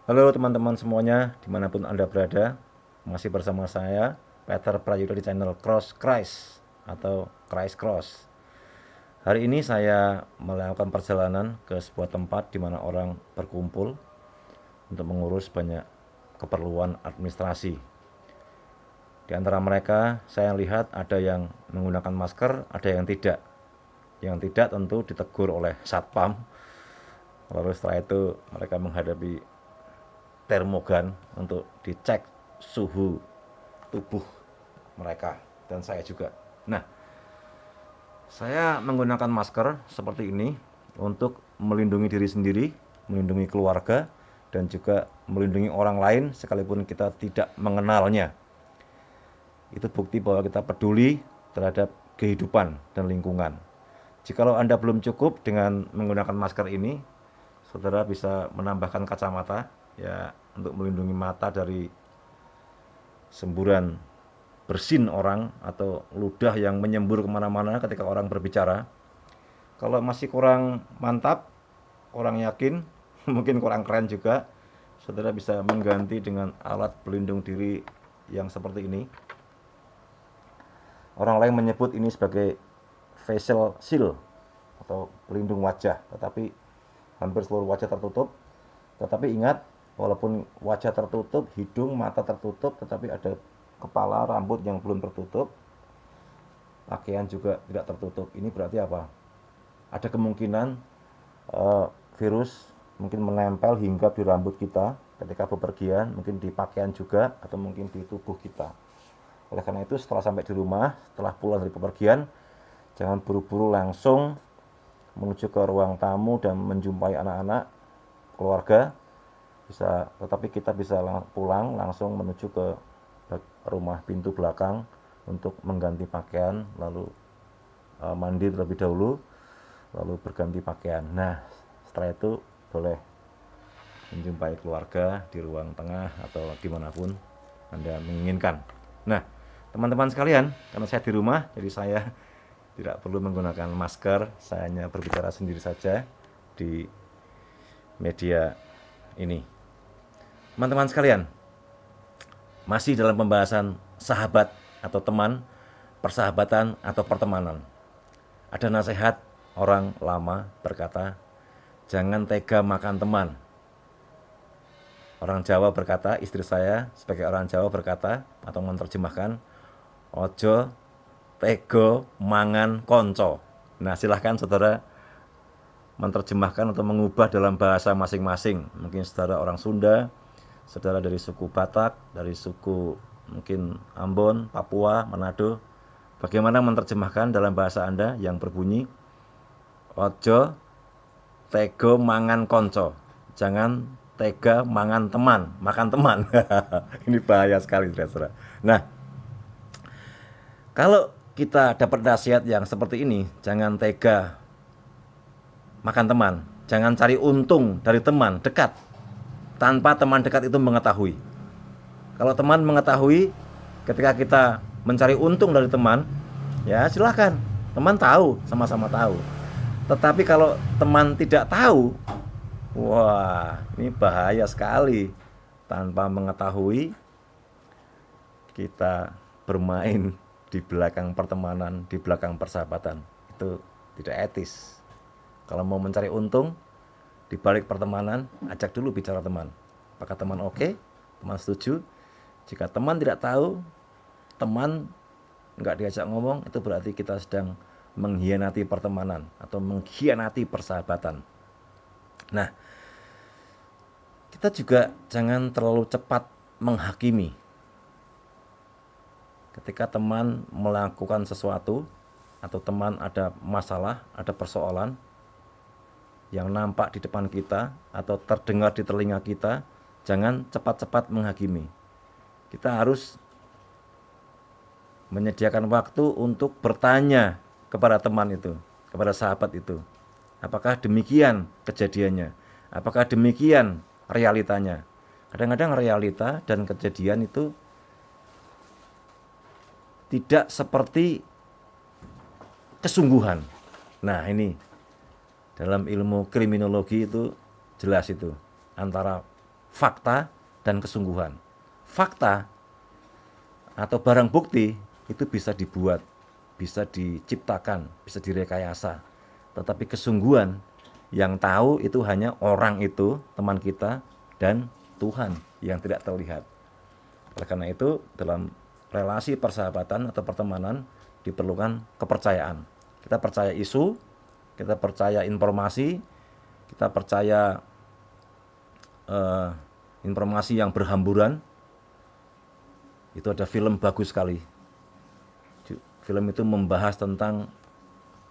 Halo teman-teman semuanya, dimanapun Anda berada, masih bersama saya, Peter Prayuda di channel Cross Christ atau Christ Cross. Hari ini saya melakukan perjalanan ke sebuah tempat di mana orang berkumpul untuk mengurus banyak keperluan administrasi. Di antara mereka, saya lihat ada yang menggunakan masker, ada yang tidak. Yang tidak tentu ditegur oleh satpam. Lalu setelah itu mereka menghadapi termogan untuk dicek suhu tubuh mereka dan saya juga. Nah, saya menggunakan masker seperti ini untuk melindungi diri sendiri, melindungi keluarga, dan juga melindungi orang lain sekalipun kita tidak mengenalnya. Itu bukti bahwa kita peduli terhadap kehidupan dan lingkungan. Jikalau Anda belum cukup dengan menggunakan masker ini, saudara bisa menambahkan kacamata ya untuk melindungi mata dari semburan bersin orang atau ludah yang menyembur kemana-mana ketika orang berbicara. Kalau masih kurang mantap, kurang yakin, mungkin kurang keren juga, saudara bisa mengganti dengan alat pelindung diri yang seperti ini. Orang lain menyebut ini sebagai facial shield atau pelindung wajah, tetapi hampir seluruh wajah tertutup. Tetapi ingat, walaupun wajah tertutup, hidung, mata tertutup, tetapi ada kepala, rambut yang belum tertutup, pakaian juga tidak tertutup. Ini berarti apa? Ada kemungkinan virus mungkin menempel hingga di rambut kita ketika bepergian, mungkin di pakaian juga, atau mungkin di tubuh kita. Oleh karena itu, setelah sampai di rumah, setelah pulang dari bepergian, jangan buru-buru langsung menuju ke ruang tamu dan menjumpai anak-anak, keluarga. Tetapi kita bisa pulang langsung menuju ke rumah pintu belakang untuk mengganti pakaian, lalu mandi terlebih dahulu, lalu berganti pakaian. Nah, setelah itu boleh menjumpai keluarga di ruang tengah atau dimanapun Anda menginginkan. Nah, teman-teman sekalian, karena saya di rumah, jadi saya tidak perlu menggunakan masker, saya hanya berbicara sendiri saja di media ini. Teman-teman sekalian, masih dalam pembahasan sahabat atau teman, persahabatan atau pertemanan. Ada nasihat orang lama berkata, jangan tega makan teman. Orang Jawa berkata, istri saya sebagai orang Jawa berkata atau menerjemahkan, ojo tego mangan konco. Nah, silahkan saudara menerjemahkan atau mengubah dalam bahasa masing-masing. Mungkin saudara orang Sunda, saudara dari suku Batak, dari suku mungkin Ambon, Papua, Manado. Bagaimana menerjemahkan dalam bahasa Anda yang berbunyi, ojo tego mangan konco. Jangan tega mangan teman, makan teman. Ini bahaya sekali, saudara. Nah, kalau kita dapat nasihat yang seperti ini, jangan tega makan teman, jangan cari untung dari teman dekat tanpa teman dekat itu mengetahui. Kalau teman mengetahui ketika kita mencari untung dari teman, ya silahkan, teman tahu, sama-sama tahu. Tetapi kalau teman tidak tahu, wah, ini bahaya sekali. Tanpa mengetahui, kita bermain di belakang pertemanan, di belakang persahabatan. Itu tidak etis. Kalau mau mencari untung, di balik pertemanan, ajak dulu bicara teman. Apakah teman oke? Teman setuju? Jika teman tidak tahu, teman nggak diajak ngomong, itu berarti kita sedang mengkhianati pertemanan atau mengkhianati persahabatan. Nah, kita juga jangan terlalu cepat menghakimi. Ketika teman melakukan sesuatu atau teman ada masalah, ada persoalan yang nampak di depan kita atau terdengar di telinga kita, jangan cepat-cepat menghakimi. Kita harus menyediakan waktu untuk bertanya kepada teman itu, kepada sahabat itu. Apakah demikian kejadiannya? Apakah demikian realitanya? Kadang-kadang realita dan kejadian itu tidak seperti kesungguhan. Nah, ini dalam ilmu kriminologi itu jelas itu, antara fakta dan kesungguhan. Fakta atau barang bukti itu bisa dibuat, bisa diciptakan, bisa direkayasa. Tetapi kesungguhan yang tahu itu hanya orang itu, teman kita, dan Tuhan yang tidak terlihat. Oleh karena itu, dalam relasi persahabatan atau pertemanan diperlukan kepercayaan. Kita percaya isu, kita percaya informasi, kita percaya informasi yang berhamburan. Itu ada film bagus sekali. Film itu membahas tentang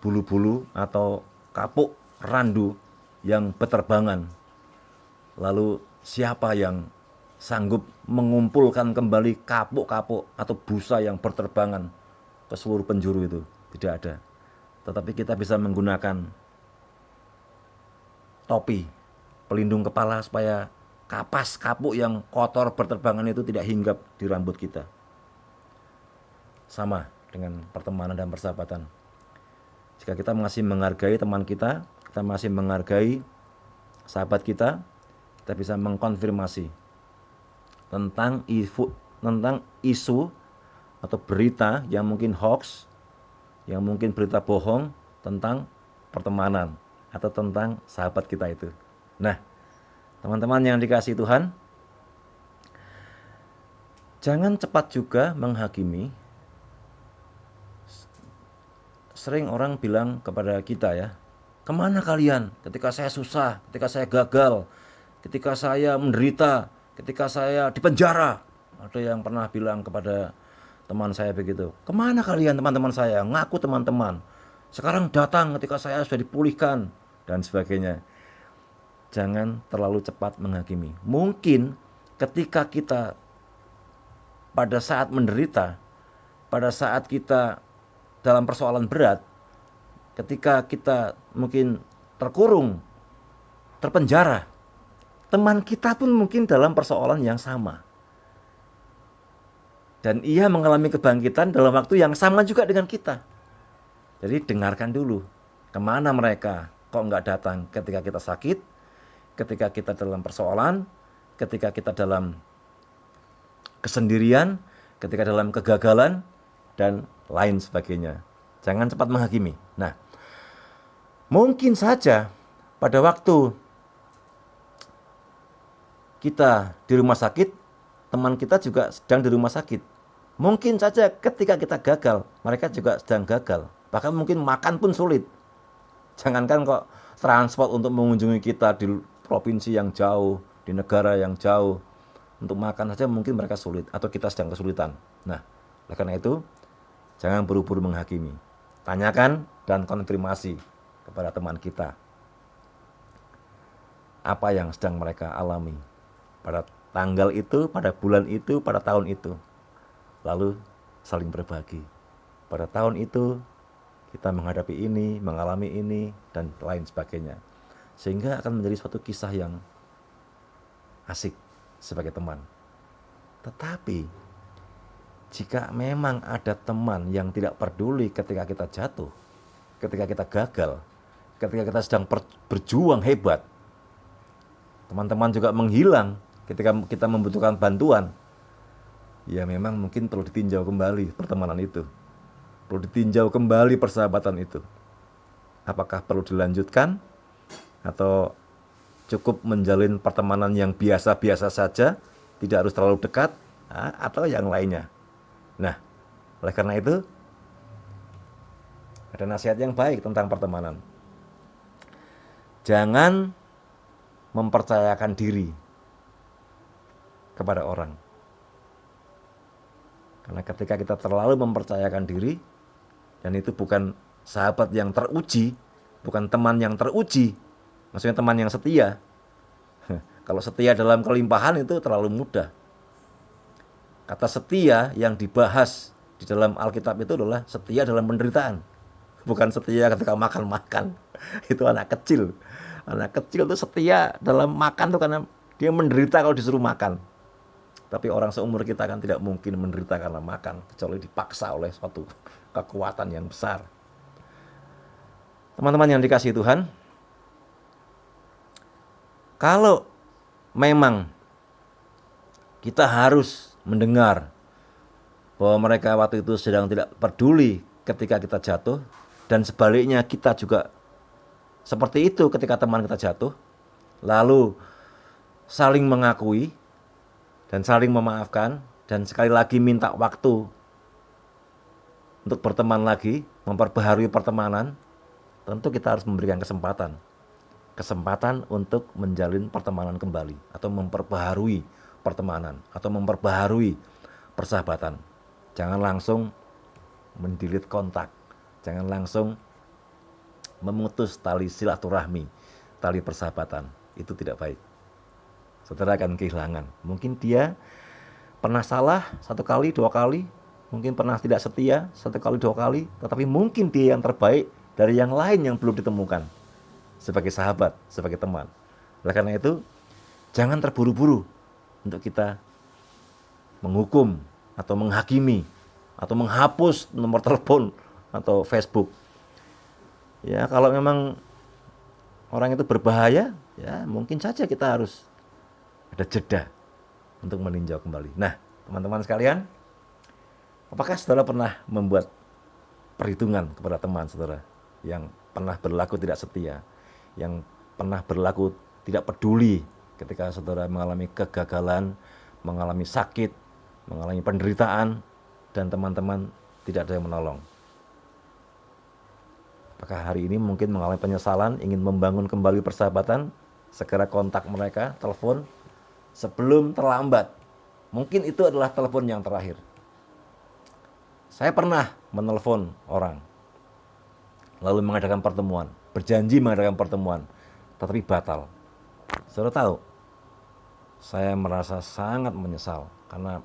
bulu-bulu atau kapuk randu yang beterbangan. Lalu siapa yang sanggup mengumpulkan kembali kapuk-kapuk atau busa yang berterbangan ke seluruh penjuru itu? Tidak ada. Tetapi kita bisa menggunakan topi, pelindung kepala supaya kapas kapuk yang kotor berterbangan itu tidak hinggap di rambut kita. Sama dengan pertemanan dan persahabatan. Jika kita masih menghargai teman kita masih menghargai sahabat kita bisa mengkonfirmasi tentang isu atau berita yang mungkin hoax, yang mungkin berita bohong tentang pertemanan atau tentang sahabat kita itu. Nah, teman-teman yang dikasihi Tuhan, jangan cepat juga menghakimi. Sering orang bilang kepada kita ya, kemana kalian ketika saya susah, ketika saya gagal, ketika saya menderita, ketika saya dipenjara. Ada yang pernah bilang kepada teman saya begitu, kemana kalian teman-teman saya, ngaku teman-teman, sekarang datang ketika saya sudah dipulihkan, dan sebagainya. Jangan terlalu cepat menghakimi. Mungkin ketika kita pada saat menderita, pada saat kita dalam persoalan berat, ketika kita mungkin terkurung, terpenjara, teman kita pun mungkin dalam persoalan yang sama. Dan ia mengalami kebangkitan dalam waktu yang sama juga dengan kita. Jadi dengarkan dulu, kemana mereka kok nggak datang ketika kita sakit, ketika kita dalam persoalan, ketika kita dalam kesendirian, ketika dalam kegagalan, dan lain sebagainya. Jangan cepat menghakimi. Nah, mungkin saja pada waktu kita di rumah sakit, teman kita juga sedang di rumah sakit. Mungkin saja ketika kita gagal, mereka juga sedang gagal. Bahkan mungkin makan pun sulit. Jangankan kok transport untuk mengunjungi kita di provinsi yang jauh, di negara yang jauh. Untuk makan saja mungkin mereka sulit, atau kita sedang kesulitan. Nah, oleh karena itu, jangan buru-buru menghakimi. Tanyakan dan konfirmasi kepada teman kita apa yang sedang mereka alami pada tanggal itu, pada bulan itu, pada tahun itu. Lalu saling berbagi. Pada tahun itu kita menghadapi ini, mengalami ini, dan lain sebagainya. Sehingga akan menjadi suatu kisah yang asik sebagai teman. Tetapi jika memang ada teman yang tidak peduli ketika kita jatuh, ketika kita gagal, ketika kita sedang berjuang hebat, teman-teman juga menghilang ketika kita membutuhkan bantuan, ya memang mungkin perlu ditinjau kembali pertemanan itu. Perlu ditinjau kembali persahabatan itu. Apakah perlu dilanjutkan atau cukup menjalin pertemanan yang biasa-biasa saja, tidak harus terlalu dekat, atau yang lainnya. Nah, oleh karena itu ada nasihat yang baik tentang pertemanan. Jangan mempercayakan diri kepada orang. Karena ketika kita terlalu mempercayakan diri, dan itu bukan sahabat yang teruji, bukan teman yang teruji, maksudnya teman yang setia. Kalau setia dalam kelimpahan itu terlalu mudah. Kata setia yang dibahas di dalam Alkitab itu adalah setia dalam penderitaan. Bukan setia ketika makan-makan. Itu anak kecil. Anak kecil itu setia dalam makan tuh karena dia menderita kalau disuruh makan. Tapi orang seumur kita kan tidak mungkin menderita karena makan, kecuali dipaksa oleh suatu kekuatan yang besar. Teman-teman yang dikasihi Tuhan, kalau memang kita harus mendengar bahwa mereka waktu itu sedang tidak peduli ketika kita jatuh, dan sebaliknya kita juga seperti itu ketika teman kita jatuh, lalu saling mengakui dan saling memaafkan, dan sekali lagi minta waktu untuk berteman lagi, memperbaharui pertemanan. Tentu kita harus memberikan kesempatan untuk menjalin pertemanan kembali, atau memperbaharui pertemanan, atau memperbaharui persahabatan. Jangan langsung mendelete kontak, jangan langsung memutus tali silaturahmi, tali persahabatan. Itu tidak baik. Saudara akan kehilangan. Mungkin dia pernah salah 1 kali, 2 kali, mungkin pernah tidak setia 1 kali, 2 kali, tetapi mungkin dia yang terbaik dari yang lain yang belum ditemukan sebagai sahabat, sebagai teman. Oleh karena itu, jangan terburu-buru untuk kita menghukum atau menghakimi atau menghapus nomor telepon atau Facebook. Ya, kalau memang orang itu berbahaya, ya mungkin saja kita harus ada jeda untuk meninjau kembali. Nah, teman-teman sekalian, apakah saudara pernah membuat perhitungan kepada teman saudara yang pernah berlaku tidak setia, yang pernah berlaku tidak peduli ketika saudara mengalami kegagalan, mengalami sakit, mengalami penderitaan, dan teman-teman tidak ada yang menolong? Apakah hari ini mungkin mengalami penyesalan, ingin membangun kembali persahabatan? Segera kontak mereka, telepon sebelum terlambat. Mungkin itu adalah telepon yang terakhir. Saya pernah menelepon orang, lalu mengadakan pertemuan, berjanji mengadakan pertemuan, tetapi batal. Saudara tahu, saya merasa sangat menyesal karena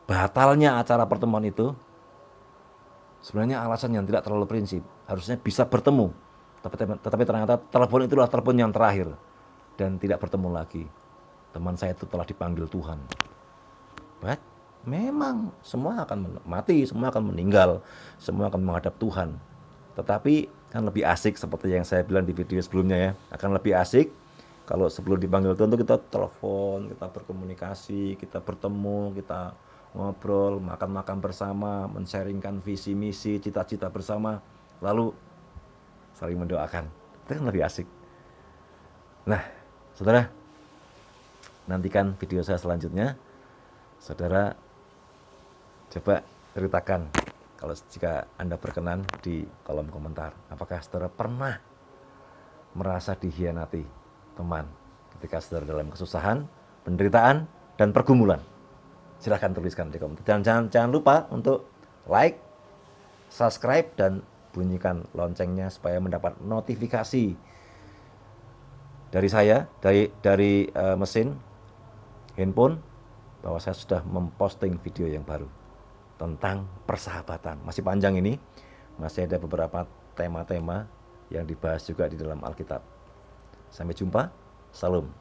batalnya acara pertemuan itu sebenarnya alasan yang tidak terlalu prinsip. Harusnya bisa bertemu, tetapi ternyata telepon itulah telepon yang terakhir, dan tidak bertemu lagi. Teman saya itu telah dipanggil Tuhan. But memang semua akan mati, semua akan meninggal, semua akan menghadap Tuhan. Tetapi kan lebih asik, seperti yang saya bilang di video sebelumnya ya, akan lebih asik kalau sebelum dipanggil Tuhan itu kita telepon, kita berkomunikasi, kita bertemu, kita ngobrol, makan-makan bersama, men-sharingkan visi misi, cita-cita bersama, lalu saling mendoakan. Itu kan lebih asik. Nah, saudara, nantikan video saya selanjutnya. Saudara coba ceritakan, kalau jika Anda berkenan, di kolom komentar, apakah saudara pernah merasa dikhianati teman ketika saudara dalam kesusahan, penderitaan, dan pergumulan? Silahkan tuliskan di komentar. Jangan lupa untuk like, subscribe, dan bunyikan loncengnya supaya mendapat notifikasi dari saya, dari mesin handphone, bahwa saya sudah memposting video yang baru tentang persahabatan. Masih panjang ini, masih ada beberapa tema-tema yang dibahas juga di dalam Alkitab. Sampai jumpa, salam.